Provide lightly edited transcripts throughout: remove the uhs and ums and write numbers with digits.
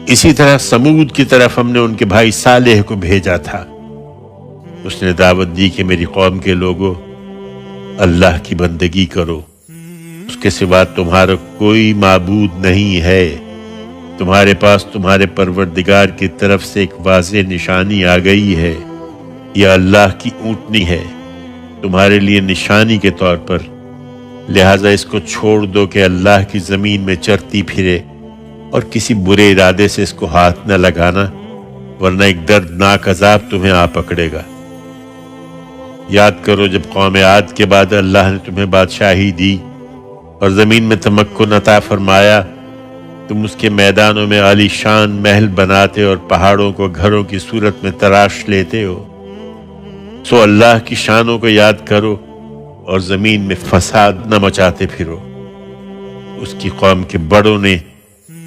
اسی طرح سمود کی طرف ہم نے ان کے بھائی صالح کو بھیجا تھا۔ اس نے دعوت دی کہ میری قوم کے لوگوں، اللہ کی بندگی کرو، اس کے سوا تمہارا کوئی معبود نہیں ہے۔ تمہارے پاس تمہارے پروردگار کی طرف سے ایک واضح نشانی آ گئی ہے، یہ اللہ کی اونٹنی ہے تمہارے لیے نشانی کے طور پر، لہٰذا اس کو چھوڑ دو کہ اللہ کی زمین میں چرتی پھرے، اور کسی برے ارادے سے اس کو ہاتھ نہ لگانا، ورنہ ایک دردناک عذاب تمہیں آ پکڑے گا۔ یاد کرو جب قوم عاد کے بعد اللہ نے تمہیں بادشاہی دی اور زمین میں تمکن عطا فرمایا، تم اس کے میدانوں میں عالی شان محل بناتے اور پہاڑوں کو گھروں کی صورت میں تراش لیتے ہو۔ سو اللہ کی شانوں کو یاد کرو اور زمین میں فساد نہ مچاتے پھرو۔ اس کی قوم کے بڑوں نے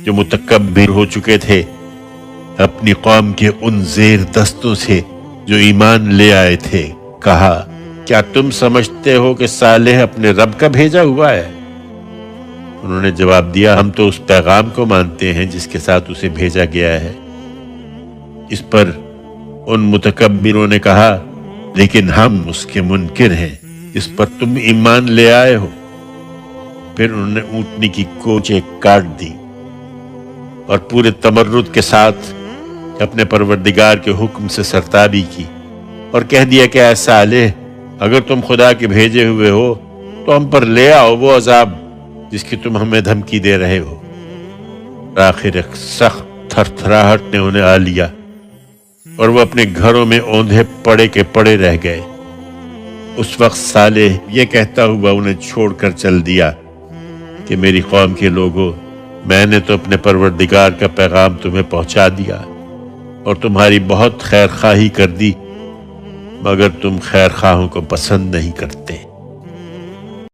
جو متکبر ہو چکے تھے، اپنی قوم کے ان زیر دستوں سے جو ایمان لے آئے تھے کہا، کیا تم سمجھتے ہو کہ صالح اپنے رب کا بھیجا ہوا ہے؟ انہوں نے جواب دیا، ہم تو اس پیغام کو مانتے ہیں جس کے ساتھ اسے بھیجا گیا ہے۔ اس پر ان متکبروں نے کہا، لیکن ہم اس کے منکر ہیں اس پر تم ایمان لے آئے ہو۔ پھر انہوں نے اونٹنی کی کوچیں کاٹ دی اور پورے تمرد کے ساتھ اپنے پروردگار کے حکم سے سرتابی کی اور کہہ دیا کہ اے صالح، اگر تم خدا کے بھیجے ہوئے ہو تو ہم پر لے آؤ وہ عذاب جس کی تم ہمیں دھمکی دے رہے ہو۔ آخر ایک سخت تھر تھراہٹ نے انہیں آ لیا اور وہ اپنے گھروں میں اوندھے پڑے کے پڑے رہ گئے۔ اس وقت صالح یہ کہتا ہوا انہیں چھوڑ کر چل دیا کہ میری قوم کے لوگوں، میں نے تو اپنے پروردگار کا پیغام تمہیں پہنچا دیا اور تمہاری بہت خیر خواہی کر دی، مگر تم خیر خواہوں کو پسند نہیں کرتے۔